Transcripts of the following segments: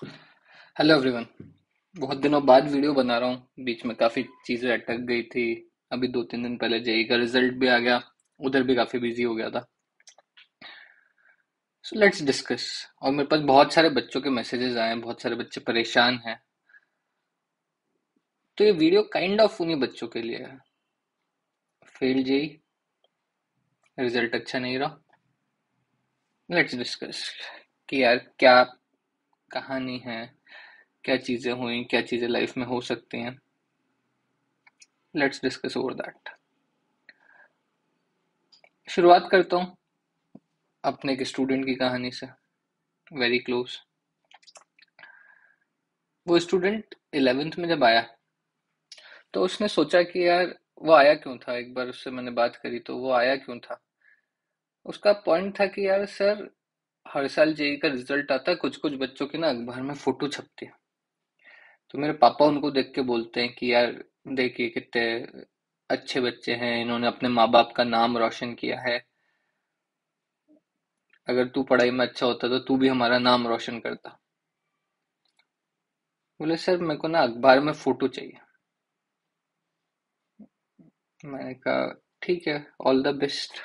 Hello everyone. बहुत दिनों बाद वीडियो बना रहा हूँ। बीच में काफ़ी चीज़ें अटक गई थी। अभी 2-3 दिन पहले जेई का रिजल्ट भी आ गया। उधर भी काफ़ी बिजी हो गया था। So let's discuss. और मेरे पास बहुत सारे बच्चों के मैसेजेस आए हैं, बहुत सारे बच्चे परेशान हैं। तो ये वीडियो काइंड ऑफ उन्हीं बच्चों के लिए है। फेल जेई, रिजल्ट अच्छा नहीं रहा। लेट्स डिस्कस कि यार क्या कहानी है, क्या चीज़ें हुई, क्या चीज़ें लाइफ में हो सकती हैं। Let's discuss over that. शुरुआत करता हूँ अपने एक स्टूडेंट की कहानी से, वेरी क्लोज। वो स्टूडेंट 11th में जब आया तो उसने सोचा कि यार वो आया क्यों था। एक बार उससे मैंने बात करी तो वो आया क्यों था। उसका पॉइंट था कि यार सर, हर साल जेई का रिजल्ट आता है, कुछ कुछ बच्चों की ना अखबार में फोटो छपती है। तो मेरे पापा उनको देख के बोलते हैं कि यार देखिए कितने अच्छे बच्चे हैं, इन्होंने अपने माँ बाप का नाम रोशन किया है। अगर तू पढ़ाई में अच्छा होता तो तू भी हमारा नाम रोशन करता। बोले सर मेरे को ना अखबार में फोटो चाहिए। मैंने कहा ठीक है, ऑल द बेस्ट।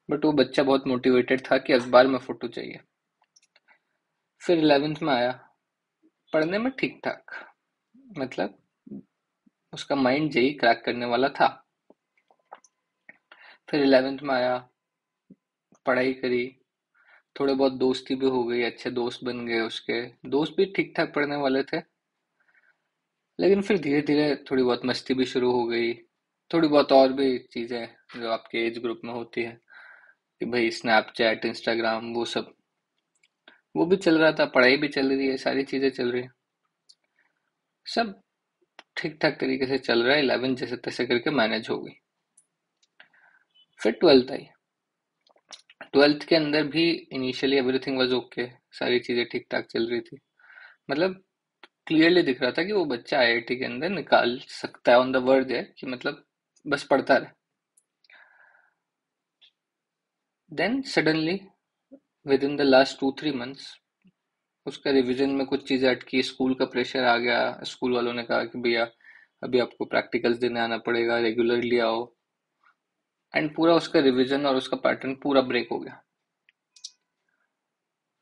बट वो बच्चा बहुत मोटिवेटेड था कि अखबार में फोटो चाहिए। फिर 11th में आया, पढ़ने में ठीक ठाक, मतलब उसका माइंड जेई क्रैक करने वाला था। फिर 11th में आया, पढ़ाई करी, थोड़े बहुत दोस्ती भी हो गई, अच्छे दोस्त बन गए उसके। दोस्त भी ठीक ठाक पढ़ने वाले थे। लेकिन फिर धीरे धीरे थोड़ी बहुत मस्ती भी शुरू हो गई। थोड़ी बहुत और भी चीजें जो आपके एज ग्रुप में होती है, कि भाई स्नैपचैट, इंस्टाग्राम, वो सब वो भी चल रहा था, पढ़ाई भी चल रही है, सारी चीजें चल रही है। सब ठीक ठाक तरीके से चल रहा है। 11 जैसे तैसे करके मैनेज हो गई। फिर 12th आई। 12th के अंदर भी इनिशियली एवरीथिंग वाज ओके। सारी चीजें ठीक ठाक चल रही थी। मतलब क्लियरली दिख रहा था कि वो बच्चा आईआईटी के अंदर निकाल सकता है, ऑन द वर्ज है कि मतलब बस पढ़ता रहे। Then suddenly within the last 2-3 months उसका रिवीजन में कुछ चीजें अटकी, स्कूल का प्रेशर आ गया। स्कूल वालों ने कहा कि भैया अभी आपको प्रैक्टिकल्स देने आना पड़ेगा, रेगुलरली आओ। एंड पूरा उसका रिवीजन और उसका पैटर्न पूरा ब्रेक हो गया।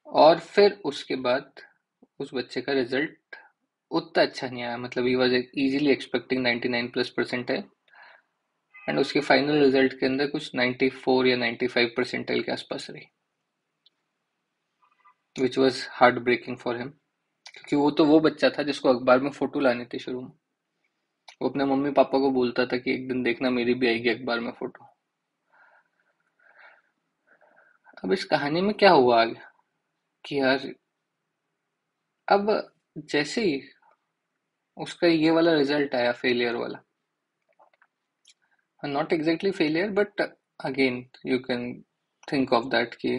और फिर उसके बाद उस बच्चे का रिजल्ट उतना अच्छा नहीं आया। मतलब he was easily expecting 99+ percent है। एंड उसके फाइनल रिजल्ट के अंदर कुछ 94 या 95 परसेंटाइल के आसपास रही, which was heartbreaking for him. क्योंकि वो तो वो बच्चा था जिसको अखबार में फोटो लानी थी शुरू में। वो अपने मम्मी पापा को बोलता था कि एक दिन देखना मेरी भी आएगी अखबार में फोटो। अब इस कहानी में क्या हुआ आगे कि यार, अब जैसे ही उसका ये वाला रिजल्ट आया, फेलियर वाला, not exactly failure but again you can think of that कि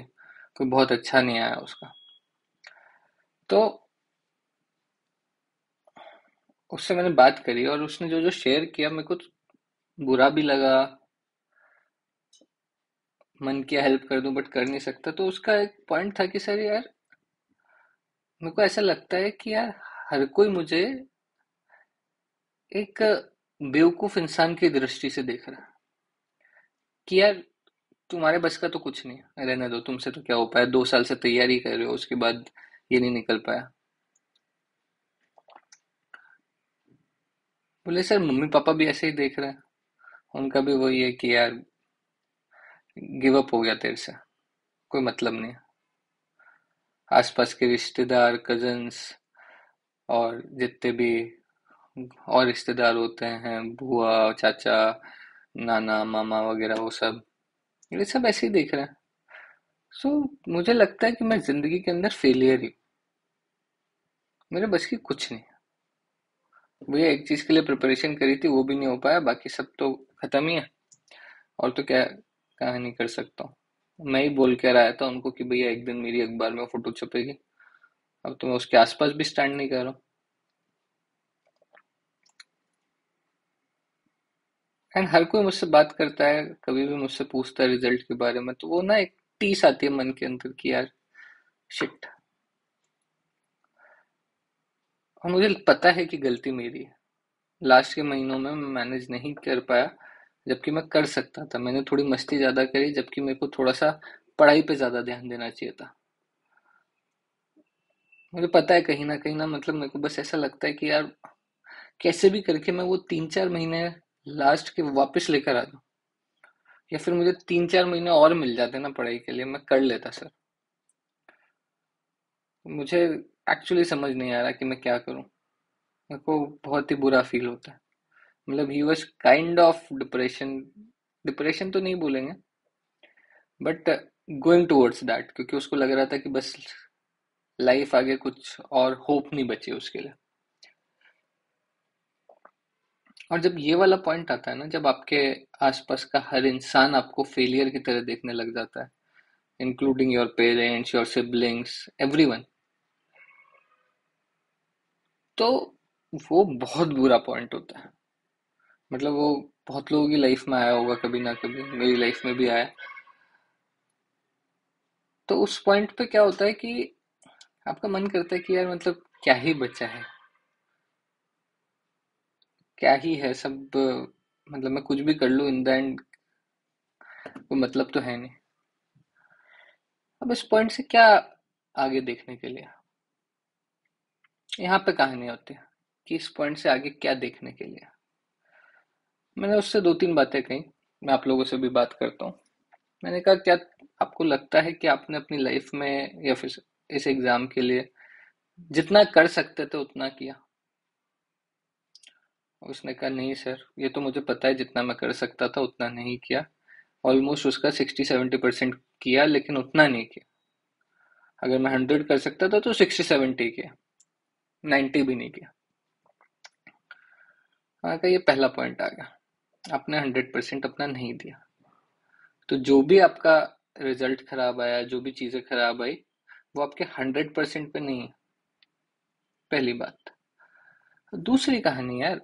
कोई बहुत अच्छा नहीं आया उसका। तो उससे मैंने बात करी और उसने जो जो शेयर किया मेरे को बुरा भी लगा। मन किया हेल्प कर दूं बट कर नहीं सकता। तो उसका एक पॉइंट था कि सर यार, मेरे को ऐसा लगता है कि यार हर कोई मुझे एक बेवकूफ इंसान की दृष्टि से देख रहा है। कि यार तुम्हारे बस का तो कुछ नहीं है, रहने दो, तुमसे तो क्या हो पाया, 2 साल से तैयारी कर रहे हो, उसके बाद ये नहीं निकल पाया। बोले सर मम्मी पापा भी ऐसे ही देख रहे हैं। उनका भी वही है कि यार गिव अप हो गया तेरे से, कोई मतलब नहीं है। आसपास के रिश्तेदार, कजन्स और जितने भी और रिश्तेदार होते हैं, बुआ, चाचा, नाना, मामा वगैरह, वो सब, ये सब ऐसे ही देख रहे हैं। सो मुझे लगता है कि मैं जिंदगी के अंदर फेलियर ही, मेरे बस की कुछ नहीं। भैया एक चीज के लिए प्रिपरेशन करी थी, वो भी नहीं हो पाया, बाकी सब तो खत्म ही है। और तो क्या कहानी कर सकता हूँ। मैं ही बोल कर आया था उनको कि भैया एक दिन मेरी अखबार में फोटो छपेगी। अब तो मैं उसके आसपास भी स्टैंड नहीं कर रहा हूँ। एंड हर कोई मुझसे बात करता है, कभी भी मुझसे पूछता है रिजल्ट के बारे में, तो वो ना एक टीस आती है मन के अंदर कि यार शिट, और मुझे पता है कि गलती मेरी है। लास्ट के महीनों में मैं मैनेज नहीं कर पाया, जबकि मैं कर सकता था। मैंने थोड़ी मस्ती ज्यादा करी, जबकि मेरे को थोड़ा सा पढ़ाई पे ज्यादा ध्यान देना चाहिए था। मुझे पता है कहीं ना मतलब मेरे को बस ऐसा लगता है कि यार कैसे भी करके मैं वो 3-4 महीने लास्ट के वापस लेकर आ जाऊं, या फिर मुझे 3-4 महीने और मिल जाते ना पढ़ाई के लिए, मैं कर लेता सर। मुझे एक्चुअली समझ नहीं आ रहा कि मैं क्या करूं। मेरे को बहुत ही बुरा फील होता है। मतलब he was kind of depression. Depression तो नहीं बोलेंगे, बट गोइंग टुवर्ड्स दैट, क्योंकि उसको लग रहा था कि बस लाइफ आगे कुछ और होप नहीं बची उसके लिए। और जब ये वाला पॉइंट आता है ना, जब आपके आसपास का हर इंसान आपको फेलियर की तरह देखने लग जाता है, including your parents, your siblings, everyone, तो वो बहुत बुरा पॉइंट होता है। मतलब वो बहुत लोगों की लाइफ में आया होगा कभी ना कभी, मेरी लाइफ में भी आया। तो उस पॉइंट पे क्या होता है कि आपका मन करता है कि यार मतलब क्या ही बचा है, क्या ही है सब। मतलब मैं कुछ भी कर लूं, इन द एंड कोई मतलब तो है नहीं। अब इस पॉइंट से क्या आगे देखने के लिए, यहाँ पे कहानी होती है कि इस पॉइंट से आगे क्या देखने के लिए। मैंने उससे 2-3 बातें कही, मैं आप लोगों से भी बात करता हूँ। मैंने कहा क्या आपको लगता है कि आपने अपनी लाइफ में या फिर इस एग्जाम के लिए जितना कर सकते थे उतना किया? उसने कहा नहीं सर, ये तो मुझे पता है जितना मैं कर सकता था उतना नहीं किया। ऑलमोस्ट उसका 60-70% किया, लेकिन उतना नहीं किया। अगर मैं 100 कर सकता था तो 60-70 किया, 90 भी नहीं किया। हाँ, का ये पहला पॉइंट आ गया, आपने 100% अपना नहीं दिया। तो जो भी आपका रिजल्ट खराब आया, जो भी चीजें खराब आई, वो आपके 100% पे नहीं है, पहली बात। दूसरी कहानी यार,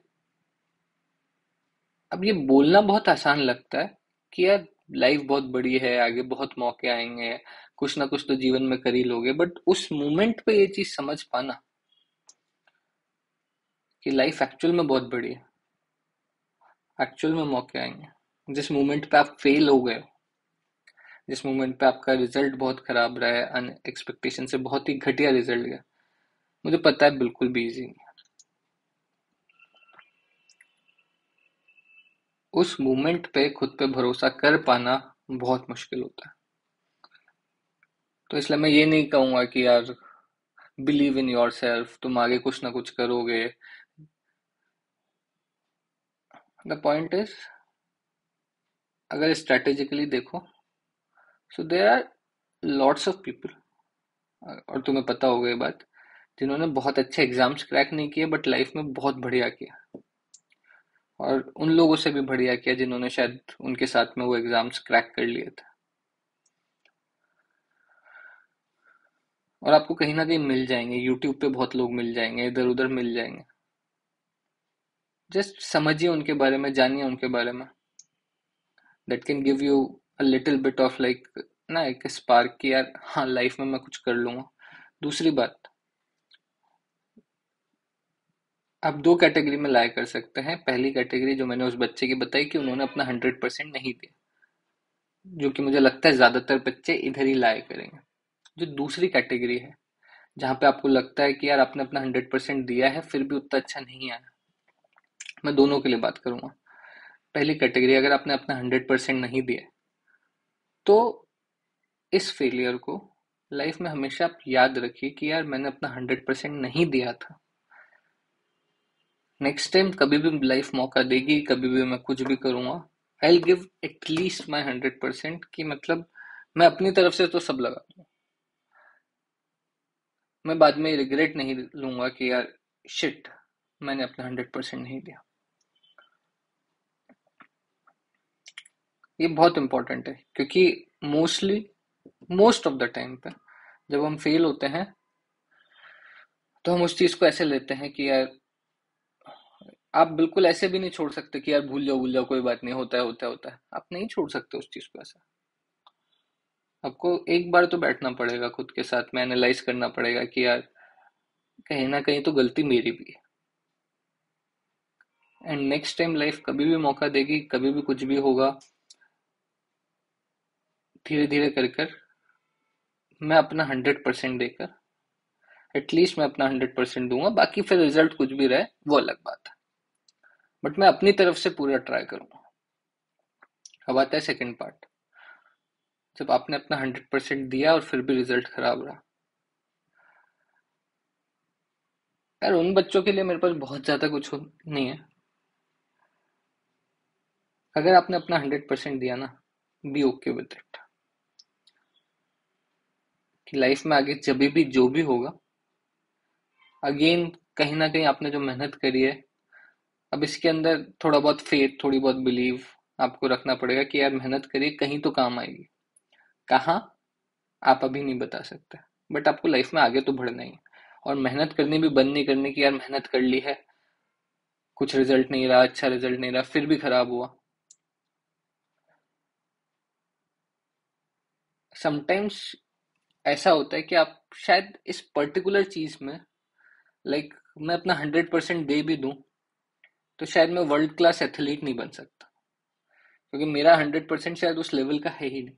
अब ये बोलना बहुत आसान लगता है कि यार लाइफ बहुत बड़ी है, आगे बहुत मौके आएंगे, कुछ ना कुछ तो जीवन में कर ही लोगे, बट उस मोमेंट पे ये चीज समझ पाना कि लाइफ एक्चुअल में बहुत बड़ी है, एक्चुअल में मौके आएंगे। जिस मोमेंट पे आप फेल हो गए, जिस मोमेंट पे आपका रिजल्ट बहुत खराब रहा है, अन एक्सपेक्टेशन से बहुत ही घटिया रिजल्ट गया, मुझे पता है बिल्कुल भी इजी नहीं। उस मोमेंट पे खुद पे भरोसा कर पाना बहुत मुश्किल होता है। तो इसलिए मैं ये नहीं कहूंगा कि यार बिलीव इन योर सेल्फ, तुम आगे कुछ ना कुछ करोगे। द पॉइंट इज, अगर स्ट्रेटेजिकली देखो, so there are lots of people, और तुम्हें पता होगा ये बात, जिन्होंने बहुत अच्छे एग्जाम्स क्रैक नहीं किए बट लाइफ में बहुत बढ़िया किया। और उन लोगों से भी बढ़िया किया जिन्होंने शायद उनके साथ में वो एग्जाम्स क्रैक कर लिए थे। और आपको कहीं ना कहीं मिल जाएंगे, यूट्यूब पे बहुत लोग मिल जाएंगे, इधर उधर मिल जाएंगे। जस्ट समझिए उनके बारे में, जानिए उनके बारे में। That can give you a little bit of like, ना, एक स्पार्क कि यार हाँ लाइफ में मैं कुछ कर लूंगा। दूसरी बात, आप दो कैटेगरी में लाया कर सकते हैं। पहली कैटेगरी जो मैंने उस बच्चे की बताई कि उन्होंने अपना 100% नहीं दिया, जो कि मुझे लगता है ज्यादातर बच्चे इधर ही लाया करेंगे। जो दूसरी कैटेगरी है, जहाँ पे आपको लगता है कि यार आपने अपना 100% दिया है फिर भी उतना अच्छा नहीं आया, मैं दोनों के लिए बात करूंगा। पहली कैटेगरी, अगर आपने अपना 100% नहीं दिया, तो इस फेलियर को लाइफ में हमेशा आप याद रखिए कि यार मैंने अपना 100% नहीं दिया था। नेक्स्ट टाइम कभी भी लाइफ मौका देगी, कभी भी मैं कुछ भी करूंगा, I will give at least my 100%, कि मतलब मैं अपनी तरफ से तो सब लगा दूं। मैं बाद में रिग्रेट नहीं लूंगा कि यार शिट, मैंने अपना 100% नहीं दिया। ये बहुत इंपॉर्टेंट है, क्योंकि mostly, most of the time पे जब हम फेल होते हैं, तो हम उस चीज को ऐसे लेते हैं कि यार, आप बिल्कुल ऐसे भी नहीं छोड़ सकते कि यार भूल जाओ कोई बात नहीं, होता है होता है होता है। आप नहीं छोड़ सकते उस चीज को ऐसा। आपको एक बार तो बैठना पड़ेगा खुद के साथ में, एनालाइज करना पड़ेगा कि यार कहीं ना कहीं तो गलती मेरी भी है। एंड नेक्स्ट टाइम लाइफ कभी भी मौका देगी, कभी भी कुछ भी होगा, धीरे धीरे कर कर मैं अपना 100% देकर, एटलीस्ट मैं अपना 100% दूंगा। बाकी फिर रिजल्ट कुछ भी रहे वो अलग बात है, बट मैं अपनी तरफ से पूरा ट्राई करूंगा। अब आता है सेकंड पार्ट, जब आपने अपना 100% दिया और फिर भी रिजल्ट खराब रहा। यार उन बच्चों के लिए मेरे पास बहुत ज्यादा कुछ नहीं है। अगर आपने अपना 100% दिया ना, बी ओके विद इट, कि लाइफ में आगे जब भी जो भी होगा, अगेन कहीं ना कहीं आपने जो मेहनत करी है, अब इसके अंदर थोड़ा बहुत फेथ, थोड़ी बहुत बिलीव आपको रखना पड़ेगा कि यार मेहनत करिए, कहीं तो काम आएगी। कहाँ, आप अभी नहीं बता सकते, बट आपको लाइफ में आगे तो बढ़ना ही है। और मेहनत करनी भी बंद नहीं करनी कि यार मेहनत कर ली है, कुछ रिजल्ट नहीं रहा, अच्छा रिजल्ट नहीं रहा, फिर भी खराब हुआ। समटाइम्स ऐसा होता है कि आप शायद इस पर्टिकुलर चीज में, लाइक मैं अपना 100% दे भी दूं तो शायद मैं वर्ल्ड क्लास एथलीट नहीं बन सकता, क्योंकि मेरा 100% शायद उस लेवल का है ही नहीं।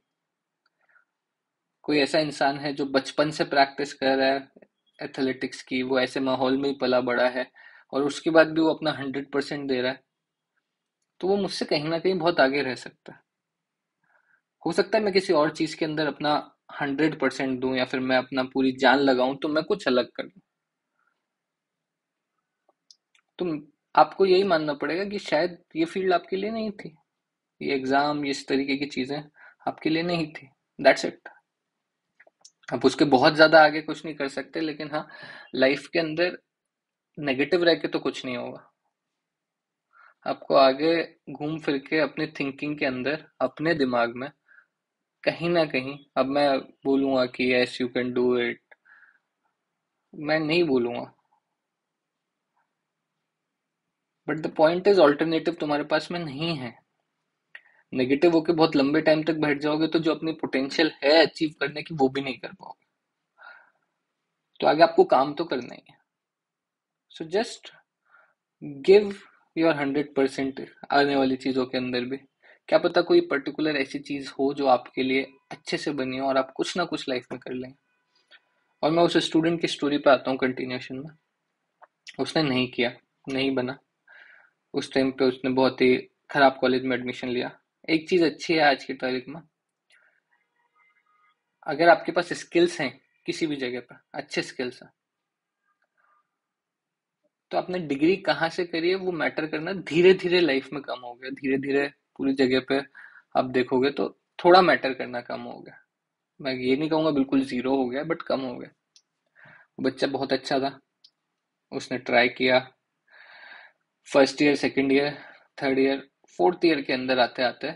कोई ऐसा इंसान है जो बचपन से प्रैक्टिस कर रहा है एथलेटिक्स की, वो ऐसे माहौल में ही पला बड़ा है, और उसके बाद भी वो अपना 100% दे रहा है, तो वो मुझसे कहीं ना कहीं बहुत आगे रह सकता है। हो सकता है मैं किसी और चीज के अंदर अपना 100% दूं, या फिर मैं अपना पूरी जान लगाऊं तो मैं कुछ अलग कर दूं। तो आपको यही मानना पड़ेगा कि शायद ये फील्ड आपके लिए नहीं थी, ये एग्जाम, ये इस तरीके की चीजें आपके लिए नहीं थी। That's it. आप उसके बहुत ज्यादा आगे कुछ नहीं कर सकते, लेकिन हाँ, लाइफ के अंदर नेगेटिव रह के तो कुछ नहीं होगा। आपको आगे घूम फिर के अपने थिंकिंग के अंदर, अपने दिमाग में कहीं ना कहीं, अब मैं बोलूंगा कि yes you can do it, मैं नहीं बोलूंगा, but the point is alternative तुम्हारे पास में नहीं है। नेगेटिव होके बहुत लंबे टाइम तक बैठ जाओगे तो जो अपनी पोटेंशियल है अचीव करने की, वो भी नहीं कर पाओगे। तो आगे आपको काम तो करना ही है। सो जस्ट गिव योर 100% आने वाली चीजों के अंदर भी। क्या पता कोई पर्टिकुलर ऐसी चीज हो जो आपके लिए अच्छे से बनी हो और आप कुछ ना कुछ लाइफ में कर लें। और मैं उस स्टूडेंट की स्टोरी पे आता हूँ कंटिन्यूशन में। उसने नहीं किया, नहीं बना। उस टाइम पे उसने बहुत ही खराब कॉलेज में एडमिशन लिया। एक चीज अच्छी है आज की तारीख में, अगर आपके पास स्किल्स हैं किसी भी जगह पर, अच्छे स्किल्स हैं, तो आपने डिग्री कहाँ से करी है वो मैटर करना धीरे धीरे लाइफ में कम हो गया। धीरे धीरे पूरी जगह पे आप देखोगे तो थोड़ा मैटर करना कम हो गया। मैं ये नहीं कहूंगा बिल्कुल जीरो हो गया, बट कम हो गया। वो बच्चा बहुत अच्छा था, उसने ट्राई किया। First year, second year, third year, fourth year के अंदर आते आते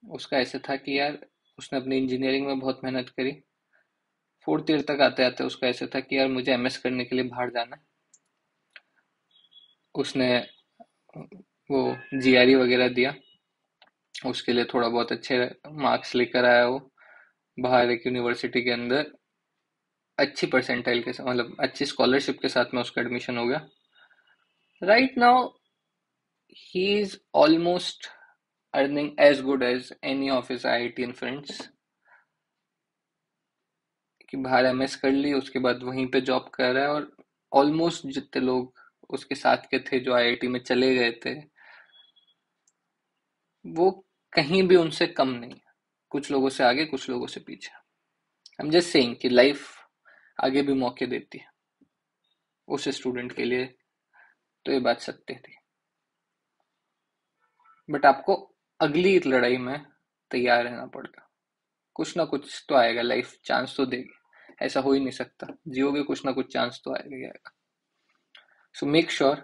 उसका ऐसे था कि यार, उसने अपनी इंजीनियरिंग में बहुत मेहनत करी। फोर्थ ईयर तक आते आते उसका ऐसे था कि यार मुझे एमएस करने के लिए बाहर जाना है। उसने वो जीआरई वगैरह दिया, उसके लिए थोड़ा बहुत अच्छे मार्क्स लेकर आया वो। बाहर एक यूनिवर्सिटी के अंदर अच्छी परसेंटाइल के साथ, मतलब अच्छी स्कॉलरशिप के साथ में उसका एडमिशन हो गया। Right now he is almost earning as good as any of his IITian friends. कि बाहर एमएस कर ली, उसके बाद वहीं पे जॉब कर रहा है, और ऑलमोस्ट जितने लोग उसके साथ के थे जो आईआईटी में चले गए थे, वो कहीं भी उनसे कम नहीं है। कुछ लोगों से आगे, कुछ लोगों से पीछे। आई एम जस्ट सेइंग कि लाइफ आगे भी मौके देती है उस स्टूडेंट के लिए, तो ये बात सत्य थी। बट आपको अगली लड़ाई में तैयार रहना पड़ेगा। कुछ ना कुछ तो आएगा, लाइफ चांस तो देगी, ऐसा हो ही नहीं सकता। जियोगे कुछ ना कुछ चांस तो आएगा ही आएगा। सो मेक श्योर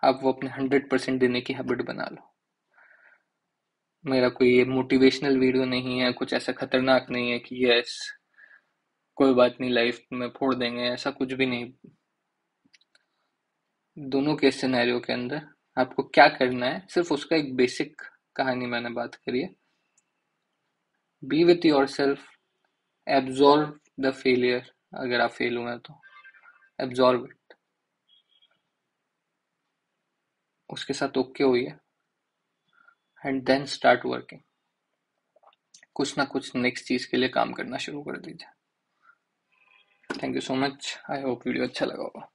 आप वो अपने 100% देने की हैबिट बना लो। मेरा कोई ये मोटिवेशनल वीडियो नहीं है, कुछ ऐसा खतरनाक नहीं है कि यस कोई बात नहीं लाइफ में फोड़ देंगे, ऐसा कुछ भी नहीं। दोनों के सिनेरियो के अंदर आपको क्या करना है, सिर्फ उसका एक बेसिक कहानी मैंने बात करी है। B with your self, absorb the failure. अगर आप फेल हुए हैं तो एब्जॉर्व इट, उसके साथ ओके होइए एंड देन स्टार्ट वर्किंग। कुछ ना कुछ नेक्स्ट चीज के लिए काम करना शुरू कर दीजिए। Thank you so much, I hope video अच्छा लगा होगा।